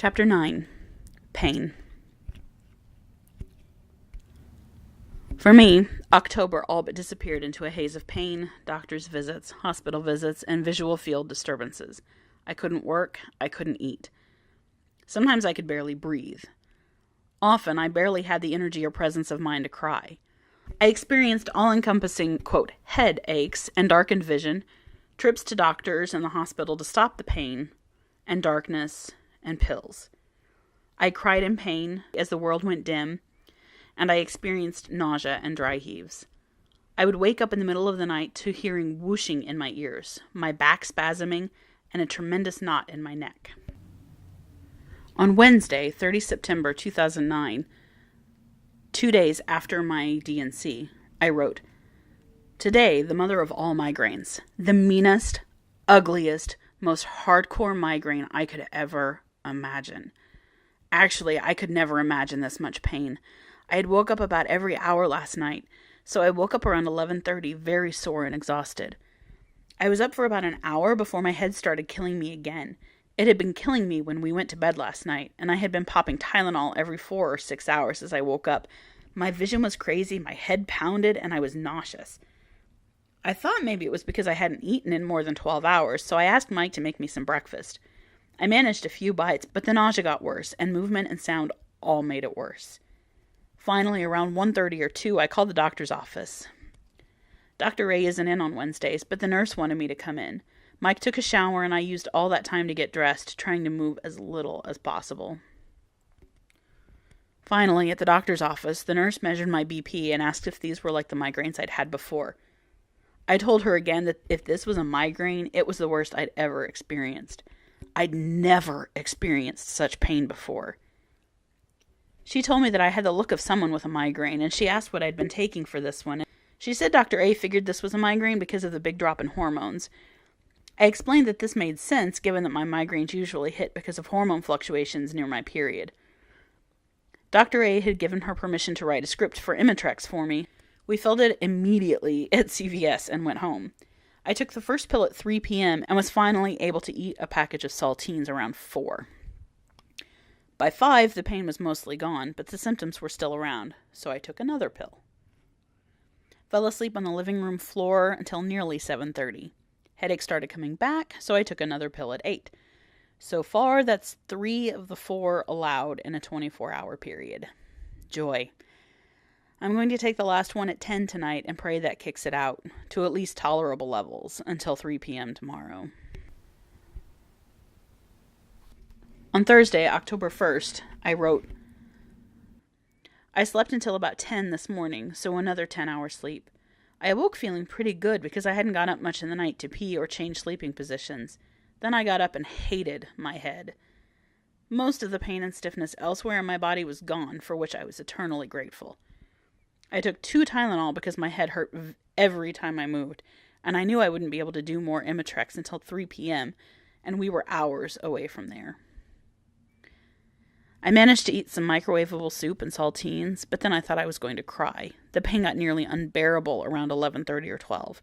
Chapter 9. Pain. For me, October all but disappeared into a haze of pain, doctor's visits, hospital visits, and visual field disturbances. I couldn't work, I couldn't eat. Sometimes I could barely breathe. Often I barely had the energy or presence of mind to cry. I experienced all-encompassing, quote, head aches and darkened vision, trips to doctors and the hospital to stop the pain, and darkness, and pills. I cried in pain as the world went dim, and I experienced nausea and dry heaves. I would wake up in the middle of the night to hearing whooshing in my ears, my back spasming, and a tremendous knot in my neck. On Wednesday, 30 September 2009, 2 days after my D&C, I wrote, "Today, the mother of all migraines, the meanest, ugliest, most hardcore migraine I could ever imagine. Actually, I could never imagine this much pain. I had woke up about every hour last night, so I woke up around 11:30 very sore and exhausted. I was up for about an hour before my head started killing me again. It had been killing me when we went to bed last night, and I had been popping Tylenol every 4 or 6 hours as I woke up. My vision was crazy, my head pounded, and I was nauseous. I thought maybe it was because I hadn't eaten in more than 12 hours, so I asked Mike to make me some breakfast. I managed a few bites, but the nausea got worse, and movement and sound all made it worse. Finally, around 1:30 or 2, I called the doctor's office. Dr. Ray isn't in on Wednesdays, but the nurse wanted me to come in. Mike took a shower, and I used all that time to get dressed, trying to move as little as possible. Finally, at the doctor's office, the nurse measured my BP and asked if these were like the migraines I'd had before. I told her again that if this was a migraine, it was the worst I'd ever experienced. I'd never experienced such pain before. She told me that I had the look of someone with a migraine, and she asked what I'd been taking for this one. She said Dr. A figured this was a migraine because of the big drop in hormones. I explained that this made sense given that my migraines usually hit because of hormone fluctuations near my period. Dr. A had given her permission to write a script for Imitrex for me. We filled it immediately at CVS and went home. I took the first pill at 3 p.m. and was finally able to eat a package of saltines around 4. By 5, the pain was mostly gone, but the symptoms were still around, so I took another pill. Fell asleep on the living room floor until nearly 7:30. Headache started coming back, so I took another pill at 8. So far, that's 3 of the 4 allowed in a 24-hour period. Joy. I'm going to take the last one at 10 tonight and pray that kicks it out to at least tolerable levels until 3 p.m. tomorrow. On Thursday, October 1st, I wrote, I slept until about 10 this morning, so another 10-hour sleep. I awoke feeling pretty good because I hadn't got up much in the night to pee or change sleeping positions. Then I got up and hated my head. Most of the pain and stiffness elsewhere in my body was gone, for which I was eternally grateful. I took 2 Tylenol because my head hurt every time I moved, and I knew I wouldn't be able to do more Imitrex until 3 p.m., and we were hours away from there. I managed to eat some microwavable soup and saltines, but then I thought I was going to cry. The pain got nearly unbearable around 11:30 or 12.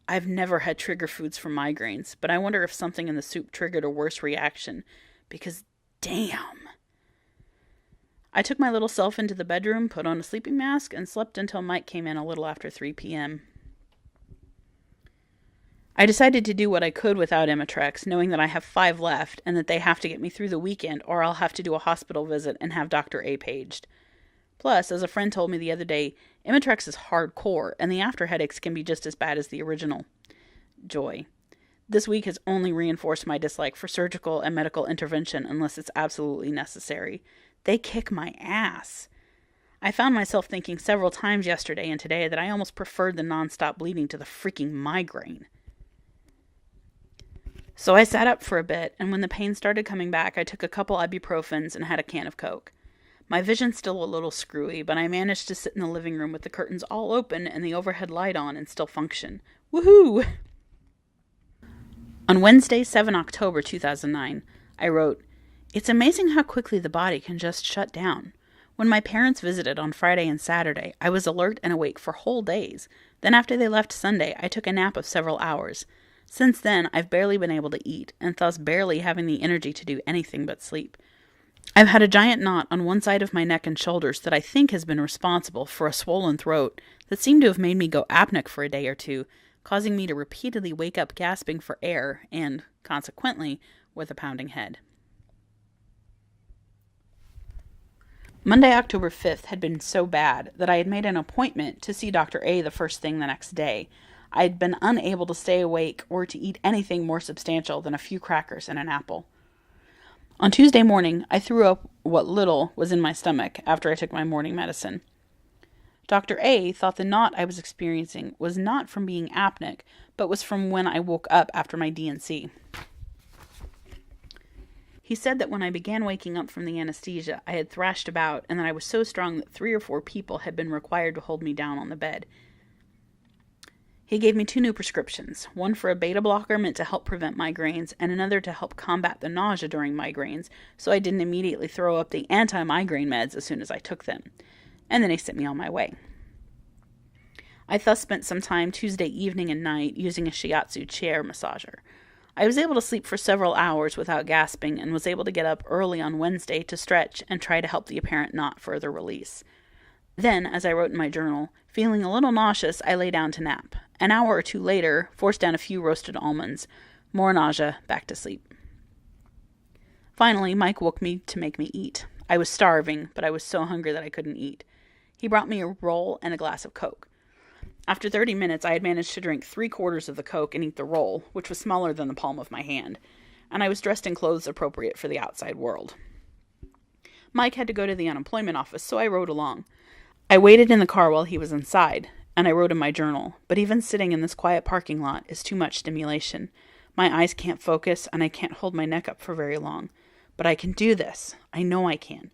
I've never had trigger foods for migraines, but I wonder if something in the soup triggered a worse reaction, because damn. I took my little self into the bedroom, put on a sleeping mask, and slept until Mike came in a little after 3 p.m. I decided to do what I could without Imitrex, knowing that I have 5 left and that they have to get me through the weekend or I'll have to do a hospital visit and have Dr. A paged. Plus, as a friend told me the other day, Imitrex is hardcore and the after headaches can be just as bad as the original. Joy. This week has only reinforced my dislike for surgical and medical intervention unless it's absolutely necessary. They kick my ass. I found myself thinking several times yesterday and today that I almost preferred the nonstop bleeding to the freaking migraine. So I sat up for a bit, and when the pain started coming back, I took a couple ibuprofens and had a can of Coke. My vision's still a little screwy, but I managed to sit in the living room with the curtains all open and the overhead light on and still function. Woohoo! On Wednesday, 7 October 2009, I wrote, It's amazing how quickly the body can just shut down. When my parents visited on Friday and Saturday, I was alert and awake for whole days. Then after they left Sunday, I took a nap of several hours. Since then, I've barely been able to eat, and thus barely having the energy to do anything but sleep. I've had a giant knot on one side of my neck and shoulders that I think has been responsible for a swollen throat that seemed to have made me go apneic for a day or two, causing me to repeatedly wake up gasping for air and, consequently, with a pounding head. Monday, October 5th had been so bad that I had made an appointment to see Dr. A the first thing the next day. I had been unable to stay awake or to eat anything more substantial than a few crackers and an apple. On Tuesday morning, I threw up what little was in my stomach after I took my morning medicine. Dr. A thought the knot I was experiencing was not from being apneic, but was from when I woke up after my D&C. He said that when I began waking up from the anesthesia, I had thrashed about and that I was so strong that 3 or 4 people had been required to hold me down on the bed. He gave me 2 new prescriptions, one for a beta blocker meant to help prevent migraines and another to help combat the nausea during migraines, so I didn't immediately throw up the anti-migraine meds as soon as I took them. And then he sent me on my way. I thus spent some time Tuesday evening and night using a shiatsu chair massager. I was able to sleep for several hours without gasping and was able to get up early on Wednesday to stretch and try to help the apparent knot further release. Then, as I wrote in my journal, feeling a little nauseous, I lay down to nap. An hour or 2 later, forced down a few roasted almonds. More nausea, back to sleep. Finally, Mike woke me to make me eat. I was starving, but I was so hungry that I couldn't eat. He brought me a roll and a glass of Coke. After 30 minutes, I had managed to drink 3/4 of the Coke and eat the roll, which was smaller than the palm of my hand, and I was dressed in clothes appropriate for the outside world. Mike had to go to the unemployment office, so I rode along. I waited in the car while he was inside, and I wrote in my journal, but even sitting in this quiet parking lot is too much stimulation. My eyes can't focus, and I can't hold my neck up for very long. But I can do this. I know I can.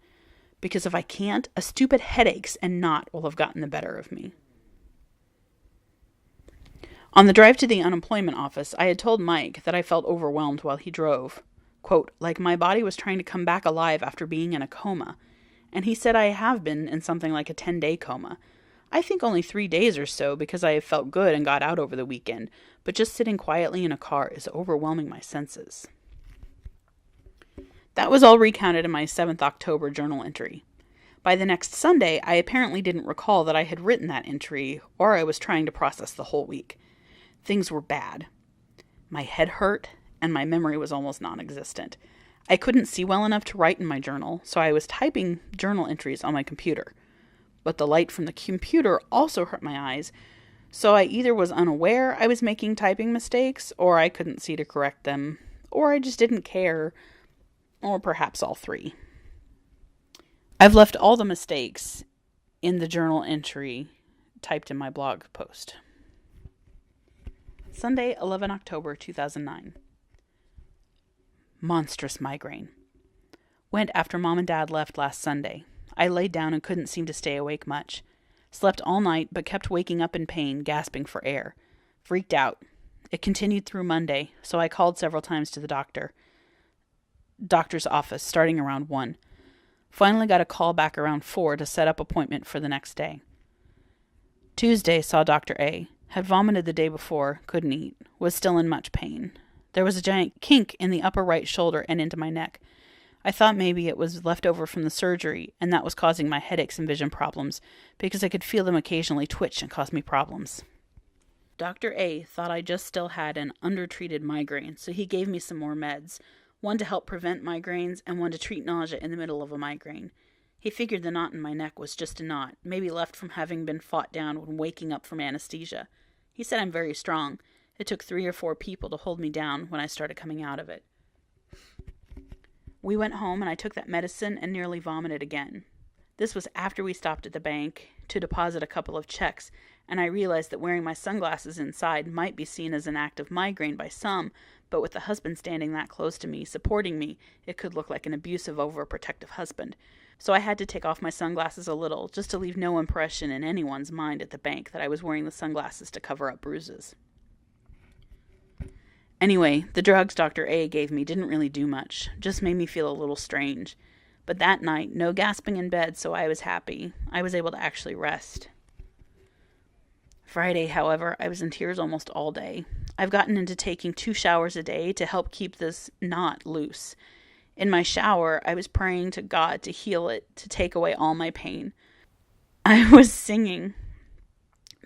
Because if I can't, a stupid headaches and knot will have gotten the better of me. On the drive to the unemployment office, I had told Mike that I felt overwhelmed while he drove. Quote, like my body was trying to come back alive after being in a coma. And he said I have been in something like a 10-day coma. I think only 3 days or so because I have felt good and got out over the weekend, but just sitting quietly in a car is overwhelming my senses. That was all recounted in my 7th October journal entry. By the next Sunday, I apparently didn't recall that I had written that entry, or I was trying to process the whole week. Things were bad. My head hurt, and my memory was almost non-existent. I couldn't see well enough to write in my journal, so I was typing journal entries on my computer. But the light from the computer also hurt my eyes, so I either was unaware I was making typing mistakes, or I couldn't see to correct them, or I just didn't care, or perhaps all 3. I've left all the mistakes in the journal entry typed in my blog post. Sunday, 11 October 2009. Monstrous migraine. Went after Mom and Dad left last Sunday. I laid down and couldn't seem to stay awake much. Slept all night but kept waking up in pain, gasping for air. Freaked out. It continued through Monday, so I called several times to the doctor's office starting around 1. Finally got a call back around 4 to set up appointment for the next day. Tuesday saw Dr. A. Had vomited the day before, couldn't eat, was still in much pain. There was a giant kink in the upper right shoulder and into my neck. I thought maybe it was left over from the surgery, and that was causing my headaches and vision problems, because I could feel them occasionally twitch and cause me problems. Dr. A thought I just still had an undertreated migraine, so he gave me some more meds, one to help prevent migraines and one to treat nausea in the middle of a migraine. He figured the knot in my neck was just a knot, maybe left from having been fought down when waking up from anesthesia. He said I'm very strong. It took 3 or 4 people to hold me down when I started coming out of it. We went home and I took that medicine and nearly vomited again. This was after we stopped at the bank to deposit a couple of checks, and I realized that wearing my sunglasses inside might be seen as an act of migraine by some, but with the husband standing that close to me, supporting me, it could look like an abusive, overprotective husband. So I had to take off my sunglasses a little, just to leave no impression in anyone's mind at the bank that I was wearing the sunglasses to cover up bruises. Anyway, the drugs Dr. A gave me didn't really do much, just made me feel a little strange. But that night, no gasping in bed, so I was happy. I was able to actually rest. Friday, however, I was in tears almost all day. I've gotten into taking 2 showers a day to help keep this knot loose. In my shower, I was praying to God to heal it, to take away all my pain. I was singing,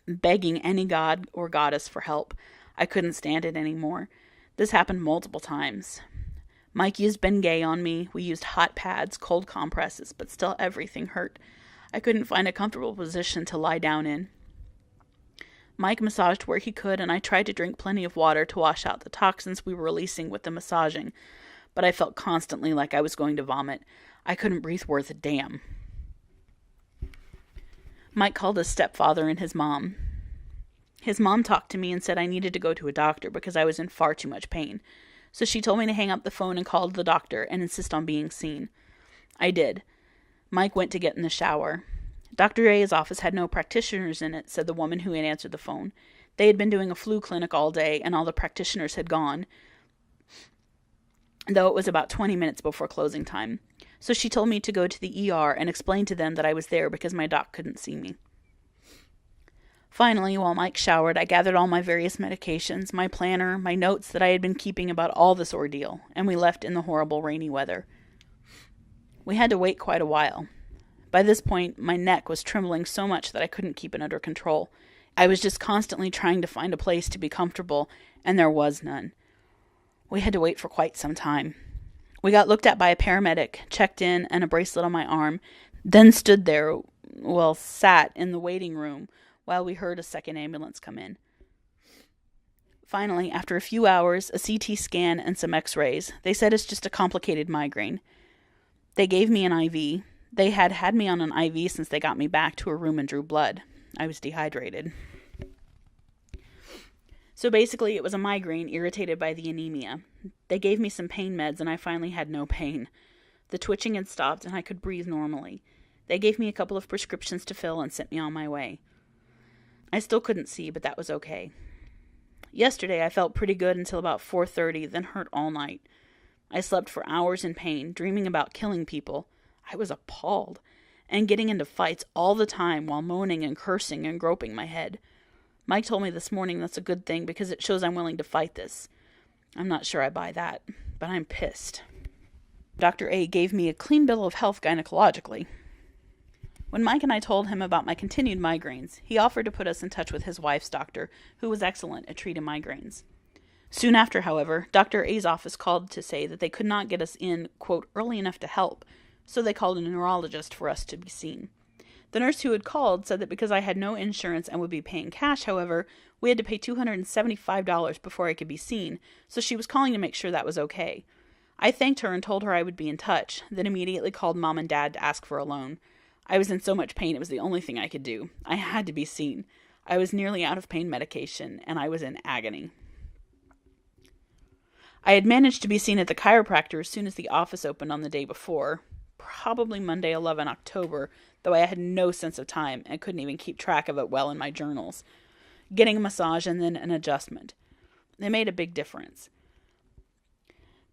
begging any god or goddess for help. I couldn't stand it anymore. This happened multiple times. Mike used Bengay on me. We used hot pads, cold compresses, but still everything hurt. I couldn't find a comfortable position to lie down in. Mike massaged where he could, and I tried to drink plenty of water to wash out the toxins we were releasing with the massaging, but I felt constantly like I was going to vomit. I couldn't breathe worth a damn. Mike called his stepfather and his mom. His mom talked to me and said I needed to go to a doctor because I was in far too much pain. So she told me to hang up the phone and call the doctor and insist on being seen. I did. Mike went to get in the shower. Dr. A's office had no practitioners in it, said the woman who had answered the phone. They had been doing a flu clinic all day, and all the practitioners had gone, though it was about 20 minutes before closing time. So she told me to go to the ER and explain to them that I was there because my doc couldn't see me. Finally, while Mike showered, I gathered all my various medications, my planner, my notes that I had been keeping about all this ordeal, and we left in the horrible rainy weather. We had to wait quite a while. By this point, my neck was trembling so much that I couldn't keep it under control. I was just constantly trying to find a place to be comfortable, and there was none. We had to wait for quite some time. We got looked at by a paramedic, checked in, and a bracelet on my arm, then sat in the waiting room while we heard a second ambulance come in. Finally, after a few hours, a CT scan, and some x-rays, they said it's just a complicated migraine. They gave me an IV. They had me on an IV since they got me back to a room and drew blood. I was dehydrated. So basically, it was a migraine irritated by the anemia. They gave me some pain meds, and I finally had no pain. The twitching had stopped, and I could breathe normally. They gave me a couple of prescriptions to fill and sent me on my way. I still couldn't see, but that was okay. Yesterday, I felt pretty good until about 4:30, then hurt all night. I slept for hours in pain, dreaming about killing people. I was appalled, and getting into fights all the time while moaning and cursing and groping my head. Mike told me this morning that's a good thing because it shows I'm willing to fight this. I'm not sure I buy that, but I'm pissed. Dr. A gave me a clean bill of health gynecologically. When Mike and I told him about my continued migraines, he offered to put us in touch with his wife's doctor, who was excellent at treating migraines. Soon after, however, Dr. A's office called to say that they could not get us in, quote, early enough to help, so they called a neurologist for us to be seen. The nurse who had called said that because I had no insurance and would be paying cash, however, we had to pay $275 before I could be seen, so she was calling to make sure that was okay. I thanked her and told her I would be in touch, then immediately called Mom and Dad to ask for a loan. I was in so much pain it was the only thing I could do. I had to be seen. I was nearly out of pain medication, and I was in agony. I had managed to be seen at the chiropractor as soon as the office opened on the day before, probably Monday, 11 October, though I had no sense of time and couldn't even keep track of it well in my journals. Getting a massage and then an adjustment. They made a big difference.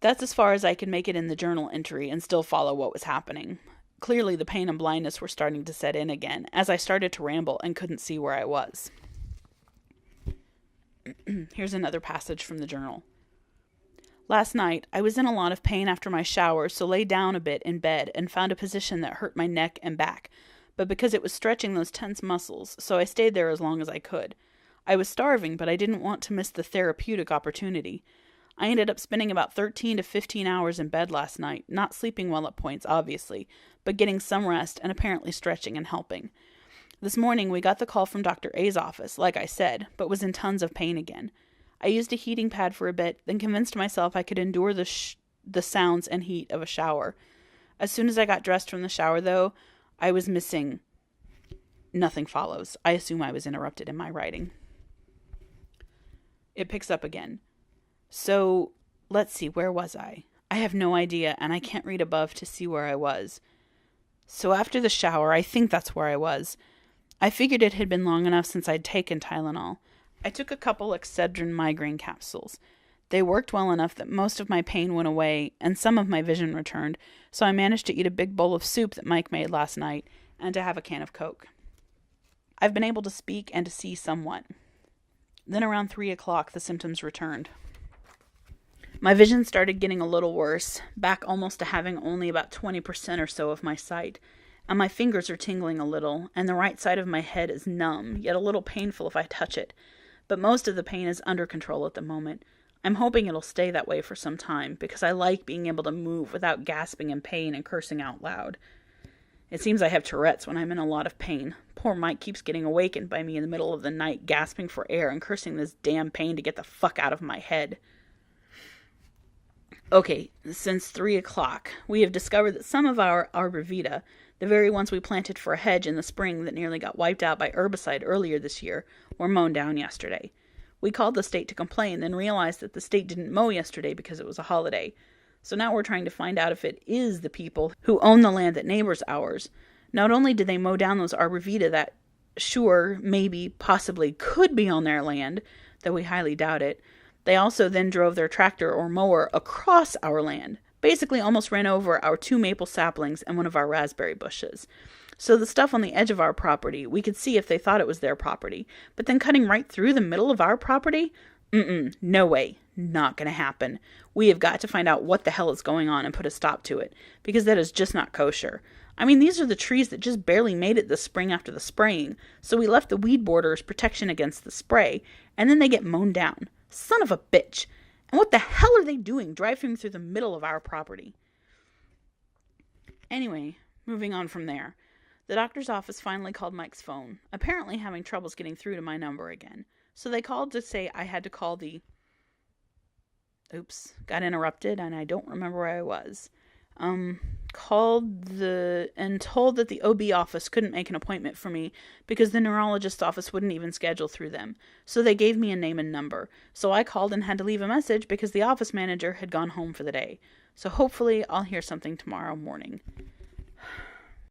That's as far as I could make it in the journal entry and still follow what was happening. Clearly, the pain and blindness were starting to set in again, as I started to ramble and couldn't see where I was. Here's another passage from the journal. Last night, I was in a lot of pain after my shower, so lay down a bit in bed and found a position that hurt my neck and back, but because it was stretching those tense muscles, so I stayed there as long as I could. I was starving, but I didn't want to miss the therapeutic opportunity. I ended up spending about 13 to 15 hours in bed last night, not sleeping well at points, obviously, but getting some rest and apparently stretching and helping. This morning we got the call from Dr. A's office, like I said, but was in tons of pain again. I used a heating pad for a bit, then convinced myself I could endure the sounds and heat of a shower. As soon as I got dressed from the shower, though, I was missing. Nothing follows. I assume I was interrupted in my writing. It picks up again. So, let's see, where was I? I have no idea, and I can't read above to see where I was. So after the shower, I think that's where I was. I figured it had been long enough since I'd taken Tylenol. I took a couple Excedrin migraine capsules. They worked well enough that most of my pain went away, and some of my vision returned, so I managed to eat a big bowl of soup that Mike made last night, and to have a can of Coke. I've been able to speak and to see somewhat. Then around 3 o'clock, the symptoms returned. My vision started getting a little worse, back almost to having only about 20% or so of my sight, and my fingers are tingling a little, and the right side of my head is numb, yet a little painful if I touch it. But most of the pain is under control at the moment. I'm hoping it'll stay that way for some time, because I like being able to move without gasping in pain and cursing out loud. It seems I have Tourette's when I'm in a lot of pain. Poor Mike keeps getting awakened by me in the middle of the night, gasping for air and cursing this damn pain to get the fuck out of my head. Okay, since 3 o'clock, we have discovered that some of our arborvitae, the very ones we planted for a hedge in the spring that nearly got wiped out by herbicide earlier this year, were mown down yesterday. We called the state to complain, then realized that the state didn't mow yesterday because it was a holiday. So now we're trying to find out if it is the people who own the land that neighbors ours. Not only did they mow down those arborvitae that, sure, maybe, possibly could be on their land, though we highly doubt it, they also then drove their tractor or mower across our land, basically almost ran over our 2 maple saplings and one of our raspberry bushes. So the stuff on the edge of our property, we could see if they thought it was their property, but then cutting right through the middle of our property? No way. Not gonna happen. We have got to find out what the hell is going on and put a stop to it, because that is just not kosher. I mean, these are the trees that just barely made it this spring after the spraying, so we left the weed border as protection against the spray, and then they get mown down. Son of a bitch. And what the hell are they doing driving through the middle of our property? Anyway, moving on from there. The doctor's office finally called Mike's phone, apparently having troubles getting through to my number again. So they called to say I had to call the... Oops, got interrupted and I don't remember where I was. Told that the OB office couldn't make an appointment for me because the neurologist's office wouldn't even schedule through them. So they gave me a name and number. So I called and had to leave a message because the office manager had gone home for the day. So hopefully I'll hear something tomorrow morning.